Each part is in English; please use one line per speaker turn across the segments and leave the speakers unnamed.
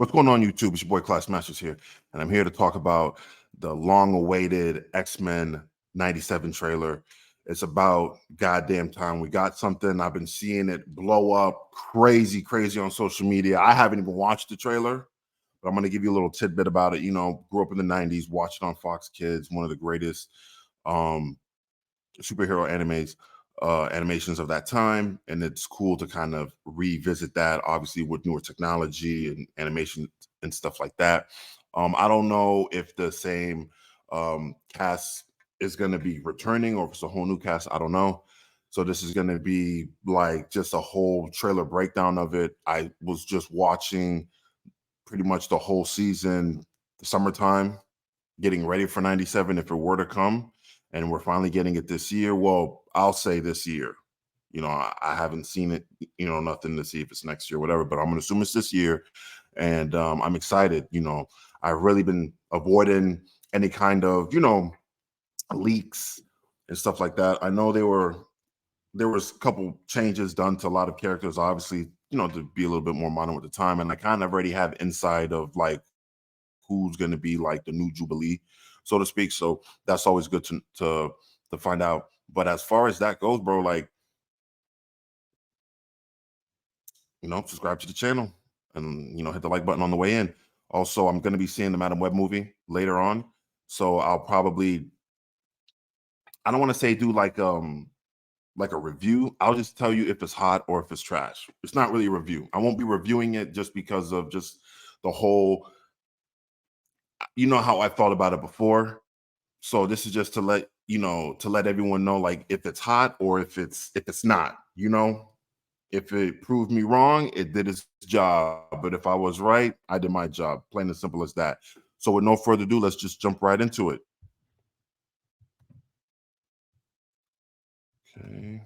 What's going on, YouTube? It's your boy Class Masters here, and I'm here to talk about the long-awaited X-Men 97 trailer. It's about goddamn time. We got something. I've been seeing it blow up crazy, crazy on social media. I haven't even watched the trailer, but I'm going to give you a little tidbit about it. You know, grew up in the 90s, watched it on Fox Kids, one of the greatest um, superhero animations of that time, and it's cool to kind of revisit that, obviously with newer technology and animation and stuff like that. I don't know if the same cast is going to be returning or if it's a whole new cast. I don't know. So this is going to be like just a whole trailer breakdown of it. I was just watching pretty much the whole season, the summertime, getting ready for 97 if it were to come, and we're finally getting it this year. Well, I'll say this year. You know, I haven't seen it, nothing to see if it's next year, whatever, but I'm going to assume it's this year. And I'm excited. I've really been avoiding any kind of, leaks and stuff like that. I know there was a couple changes done to a lot of characters, obviously, to be a little bit more modern with the time. And I kind of already have insight of like who's going to be like the new Jubilee, so to speak. So that's always good to find out. But as far as that goes, bro, like, subscribe to the channel and hit the like button on the way in. Also, I'm going to be seeing the Madam Web movie later on, so I'll probably, I don't want to say do like a review. I'll just tell you if it's hot or if it's trash. It's not really a review. I won't be reviewing it just because of just the whole, how I thought about it before. So this is just to let everyone know, like, if it's hot or if it's not. If it proved me wrong, it did its job. But if I was right, I did my job. Plain and simple as that. So with no further ado, let's just jump right into it. Okay.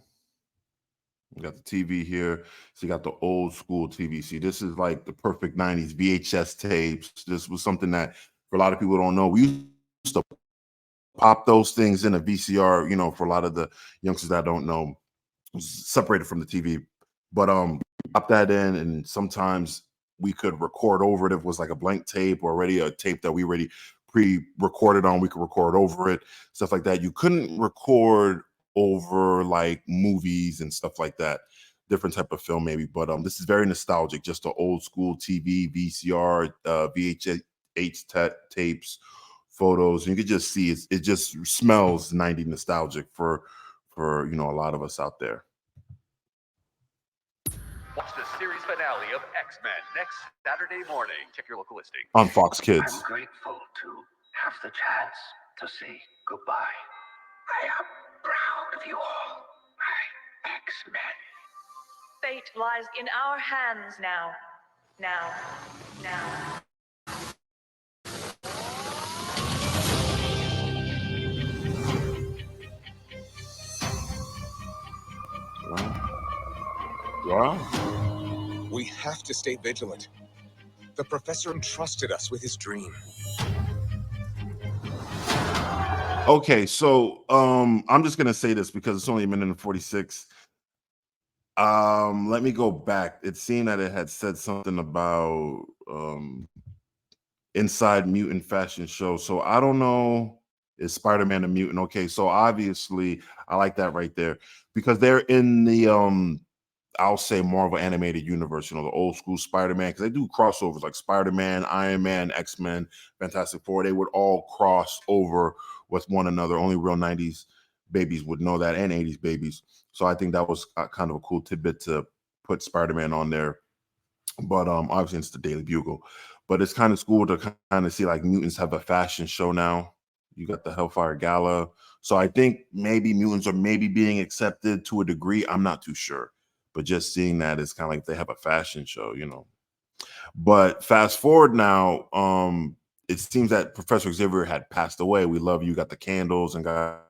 We got the TV here. So you got the old school TV. See, this is like the perfect 90s VHS tapes. This was something that for a lot of people don't know. We used to pop those things in a VCR, for a lot of the youngsters that don't know, separated from the TV. But pop that in, and sometimes we could record over it if it was like a blank tape or already a tape that we already pre-recorded on. We could record over it, stuff like that. You couldn't record over like movies and stuff like that. Different type of film, maybe. But this is very nostalgic, just the old school TV, VCR, VHS tapes, photos. And you could just see it just smells 90 nostalgic for a lot of us out there.
Watch the series finale of X-Men next Saturday morning. Check your local listing.
On Fox Kids.
I'm grateful to have the chance to say goodbye. I am proud of you all, my X-Men.
Fate lies in our hands now. Now.
Wow.
We have to stay vigilant. The professor entrusted us with his dream.
Okay, so I'm just gonna say this because it's only a minute and 46. Let me go back. It seemed that it had said something about Inside Mutant Fashion Show. So I don't know. Is Spider-Man a mutant? Okay, so obviously I like that right there because they're in the I'll say Marvel animated universe, the old school Spider-Man, because they do crossovers like Spider-Man, Iron Man, X-Men, Fantastic Four. They would all cross over with one another. Only real 90s babies would know that, and 80s babies. So I think that was kind of a cool tidbit to put Spider-Man on there. But obviously it's the Daily Bugle. But it's kind of cool to kind of see like mutants have a fashion show now. You got the Hellfire Gala. So I think maybe mutants are maybe being accepted to a degree. I'm not too sure. But just seeing that is kind of like they have a fashion show, But fast forward now, it seems that Professor Xavier had passed away. We love you, got the candles and got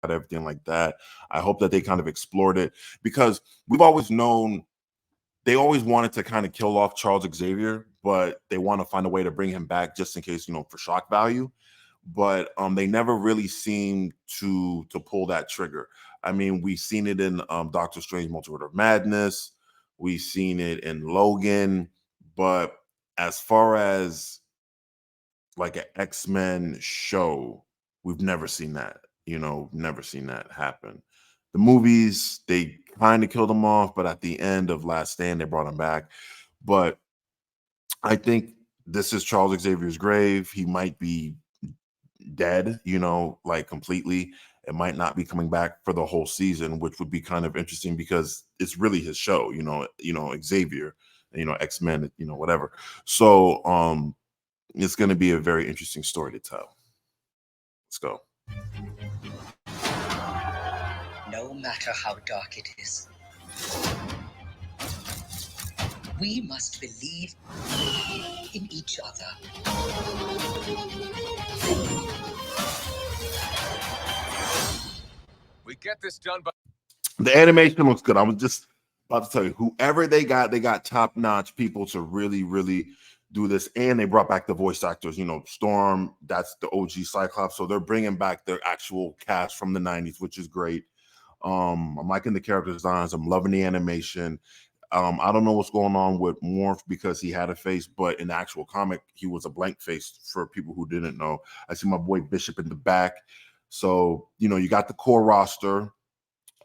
everything like that. I hope that they kind of explored it because we've always known they always wanted to kind of kill off Charles Xavier, but they want to find a way to bring him back just in case, for shock value. But they never really seemed to pull that trigger. I mean, we've seen it in Doctor Strange Multiverse of Madness. We've seen it in Logan. But as far as like an X-Men show, we've never seen that. Never seen that happen. The movies, they kind of killed him off, but at the end of Last Stand, they brought him back. But I think this is Charles Xavier's grave. He might be dead, like completely. It might not be coming back for the whole season, which would be kind of interesting because it's really his show, Xavier, X-Men, whatever. So it's going to be a very interesting story to tell. Let's go.
No matter how dark it is, we must believe in each other.
We get this done by
The animation looks good. I was just about to tell you, whoever they got top-notch people to really, really do this. And they brought back the voice actors, Storm, that's the OG Cyclops. So they're bringing back their actual cast from the 90s, which is great. I'm liking the character designs. I'm loving the animation. I don't know what's going on with Morph because he had a face, but in the actual comic, he was a blank face for people who didn't know. I see my boy Bishop in the back. So, you got the core roster.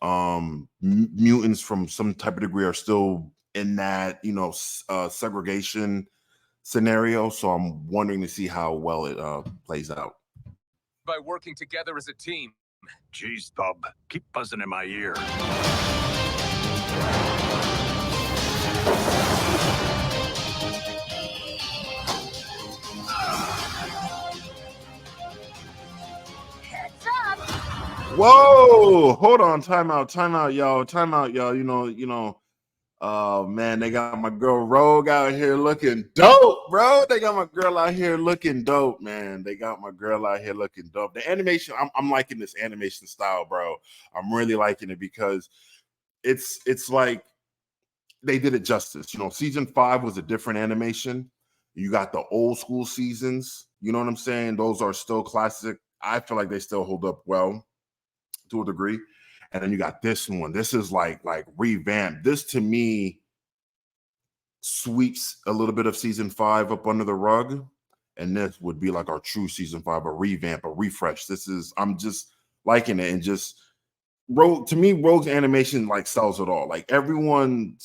Mutants from some type of degree are still in that, segregation scenario. So I'm wondering to see how well it plays out.
by working together as a team.
Jeez, Bub, keep buzzing in my ear.
Heads up!
Whoa, hold on, time out, y'all. Oh man, they got my girl Rogue out here looking dope, bro. They got my girl out here looking dope, man. They got my girl out here looking dope. The animation, I'm liking this animation style, bro. I'm really liking it because it's like they did it justice. Season 5 was a different animation. You got the old school seasons. You know what I'm saying? Those are still classic. I feel like they still hold up well to a degree. And then you got this one. This is like revamped. This to me sweeps a little bit of season 5 up under the rug. And this would be like our true season 5, a revamp, a refresh. I'm just liking it. And just to me, Rogue's animation like sells it all. Like the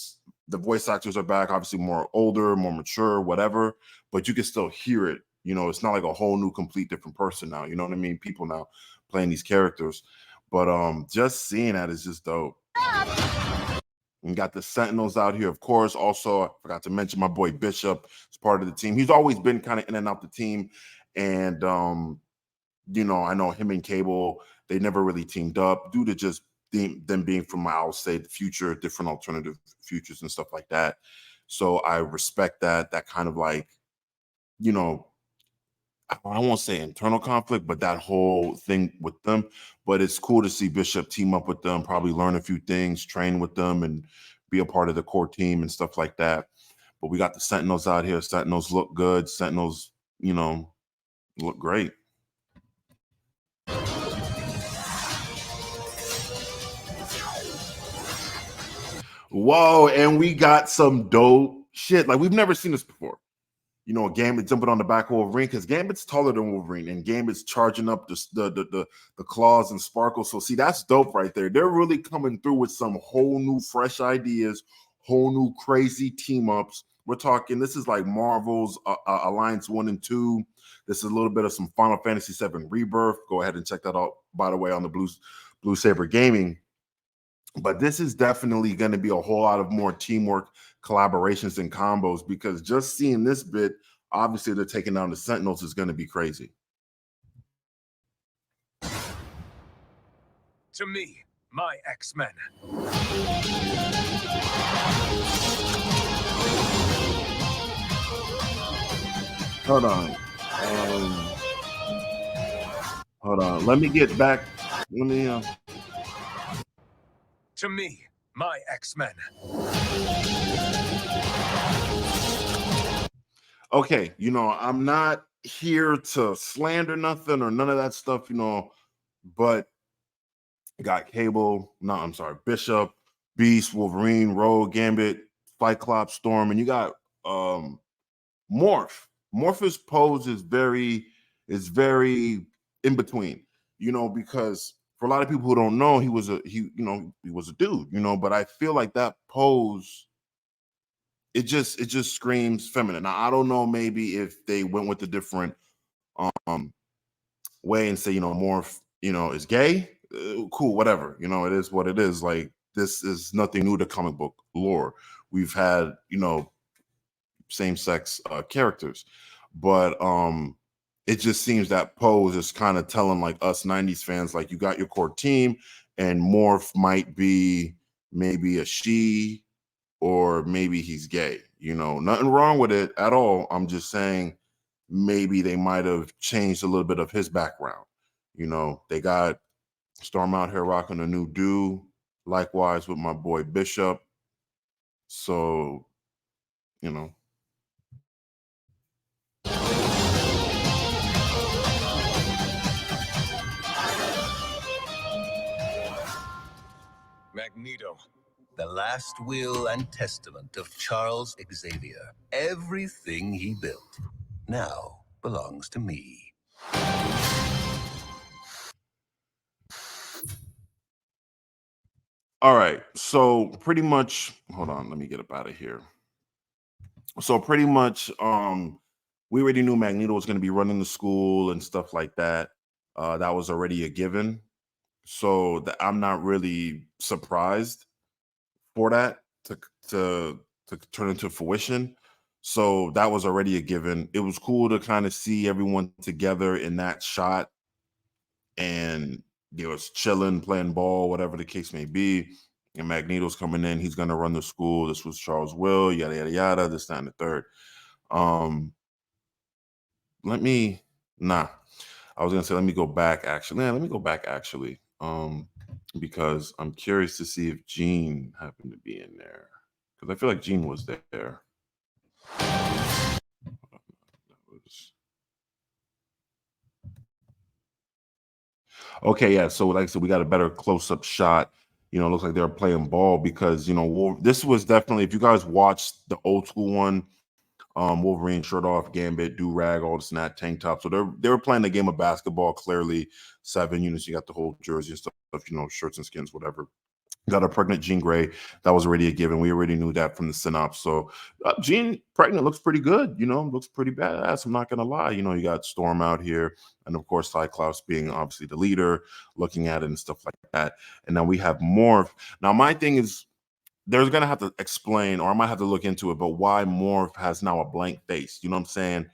voice actors are back, obviously more older, more mature, whatever, but you can still hear it. It's not like a whole new, complete different person now. You know what I mean? People now playing these characters. But just seeing that is just dope. And got the Sentinels out here, of course. Also, I forgot to mention my boy Bishop is part of the team. He's always been kind of in and out the team. And I know him and Cable, they never really teamed up due to just them being from, I'll say, the future, different alternative futures and stuff like that. So I respect that kind of like, I won't say internal conflict, but that whole thing with them. But it's cool to see Bishop team up with them, probably learn a few things, train with them, and be a part of the core team and stuff like that. But we got the Sentinels out here. Sentinels look good. Sentinels, look great. Whoa, and we got some dope shit. Like, we've never seen this before. Gambit jumping on the back of Wolverine because Gambit's taller than Wolverine, and Gambit's charging up the claws and sparkles. So see, that's dope right there. They're really coming through with some whole new fresh ideas, whole new crazy team ups. We're talking, this is like Marvel's Alliance 1 and 2. This is a little bit of some Final Fantasy VII Rebirth. Go ahead and check that out, by the way, on the Blue Saber Gaming. But this is definitely going to be a whole lot of more teamwork, collaborations, and combos, because just seeing this bit, obviously they're taking down the Sentinels, is going to be crazy.
To me, my X-Men.
Hold on. Hold on. Let me get back.
To me, my X-Men.
Okay, I'm not here to slander nothing or none of that stuff, but got Bishop, Beast, Wolverine, Rogue, Gambit, Cyclops, Storm, and you got Morph's pose is very in between, because for a lot of people who don't know, he was a dude, but I feel like that pose, it just screams feminine. Now, I don't know, maybe if they went with a different way and say, Morph, is gay, cool, whatever, it is what it is. Like, this is nothing new to comic book lore. We've had, same-sex characters, but it just seems that pose is kind of telling, like, us 90s fans, like, you got your core team, and Morph might be maybe a she, or maybe he's gay. Nothing wrong with it at all. I'm just saying maybe they might have changed a little bit of his background. They got Storm out here rocking a new do, likewise with my boy Bishop. So, you know.
Magneto.
The last will and testament of Charles Xavier. Everything he built now belongs to me.
All right. So pretty much, hold on, let me get up out of here. So pretty much, we already knew Magneto was going to be running the school and stuff like that. That was already a given. So I'm not really surprised for that to turn into fruition. So that was already a given. It was cool to kind of see everyone together in that shot, and they was chilling, playing ball, whatever the case may be. And Magneto's coming in. He's gonna run the school. This was Charles Will, yada yada yada. This, that, and the third. Let me nah. I was gonna say let me go back actually. Yeah, let me go back actually. Because I'm curious to see if Jean happened to be in there. Because I feel like Jean was there. Okay, yeah. So like I said, we got a better close-up shot. It looks like they're playing ball because this was definitely, if you guys watched the old school one, Wolverine shirt off, Gambit, do rag, all this and that, tank top. So they were playing the game of basketball. Clearly, 7 units. You got the whole jersey and stuff. Shirts and skins, whatever. Got a pregnant Jean Grey. That was already a given. We already knew that from the synopsis. So Jean pregnant looks pretty good. Looks pretty badass. I'm not gonna lie. You got Storm out here, and of course Cyclops being obviously the leader, looking at it and stuff like that. And now we have Morph. Now my thing is, there's gonna have to explain, or I might have to look into it, but why Morph has now a blank face? You know what I'm saying?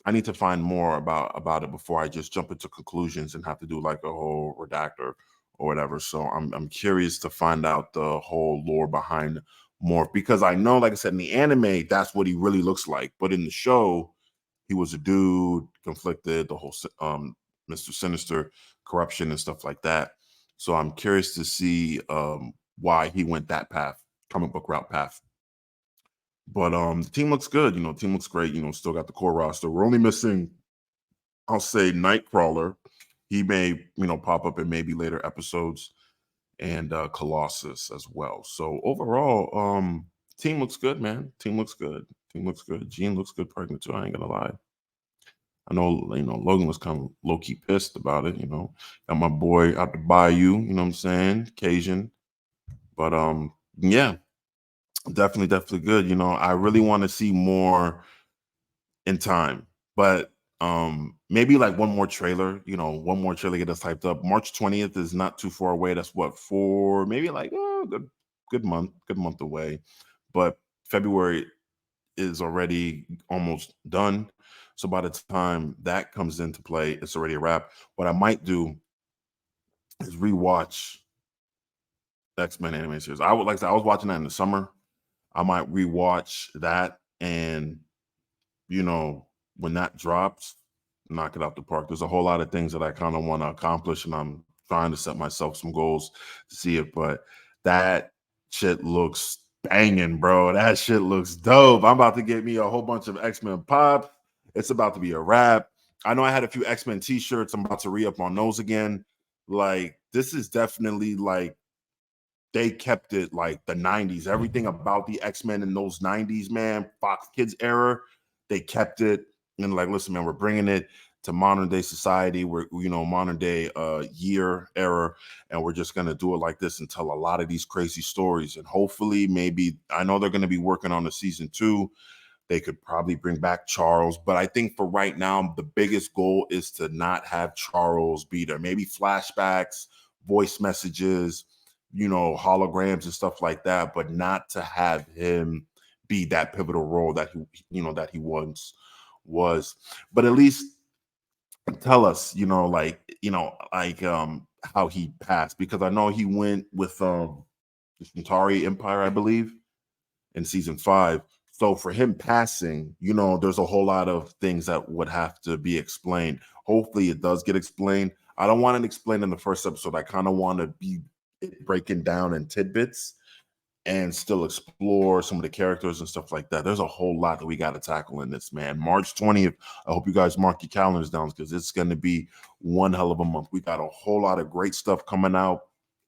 I need to find more about it before I just jump into conclusions and have to do like a whole redactor or whatever. So I'm curious to find out the whole lore behind Morph, because I know, like I said, in the anime, that's what he really looks like. But in the show, he was a dude, conflicted, the whole Mr. Sinister, corruption and stuff like that. So I'm curious to see why he went that path, comic book route path. But the team looks good. The team looks great. Still got the core roster. We're only missing, I'll say, Nightcrawler. He may, pop up in maybe later episodes, and Colossus as well. So overall, team looks good, man. Team looks good. Team looks good. Jean looks good pregnant too. I ain't gonna lie. I know, Logan was kind of low-key pissed about it, Got my boy out to buy you know what I'm saying? Cajun. But yeah, definitely good. I really want to see more in time, but maybe like one more trailer, one more trailer get us hyped up. March 20th is not too far away. That's what, for maybe like good month away. But February is already almost done. So by the time that comes into play, it's already a wrap. What I might do is rewatch X-Men anime series. I was watching that in the summer. I might rewatch that, and when that drops, knock it out the park. There's a whole lot of things that I kind of want to accomplish, and I'm trying to set myself some goals to see it. But that shit looks banging, bro. That shit looks dope. I'm about to get me a whole bunch of X-Men pop. It's about to be a wrap. I know I had a few X-Men t-shirts. I'm about to re-up on those again. Like, this is definitely like they kept it like the 90s. Everything about the X-Men in those 90s, man, Fox Kids era, they kept it. And like, listen, man, we're bringing it to modern day society. We're, modern day year era, and we're just gonna do it like this and tell a lot of these crazy stories. And hopefully, maybe, I know they're gonna be working on the season 2. They could probably bring back Charles, but I think for right now, the biggest goal is to not have Charles be there. Maybe flashbacks, voice messages, holograms and stuff like that, but not to have him be that pivotal role that he once was. But at least tell us, how he passed, because I know he went with the Centauri Empire, I believe, in season 5. So for him passing, there's a whole lot of things that would have to be explained. Hopefully it does get explained. I don't want it explained in the first episode. I kind of want to be breaking down in tidbits and still explore some of the characters and stuff like that. There's a whole lot that we got to tackle in this, man. March 20th, I hope you guys mark your calendars down, because it's going to be one hell of a month. We got a whole lot of great stuff coming out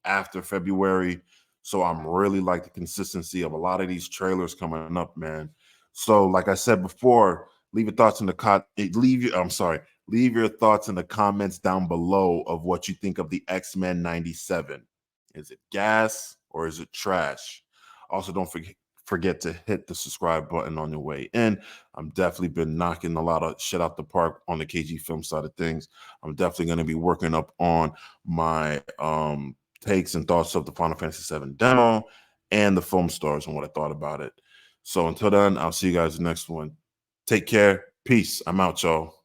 after February. So I'm really like the consistency of a lot of these trailers coming up, man. So like I said before, leave your thoughts in the leave your thoughts in the comments down below of what you think of the X-Men 97. Is it gas or is it trash? Also, don't forget to hit the subscribe button on your way in. I'm definitely been knocking a lot of shit out the park on the KG film side of things. I'm definitely going to be working up on my takes and thoughts of the Final Fantasy VII demo and the film stars and what I thought about it. So until then, I'll see you guys in the next one. Take care. Peace. I'm out, y'all.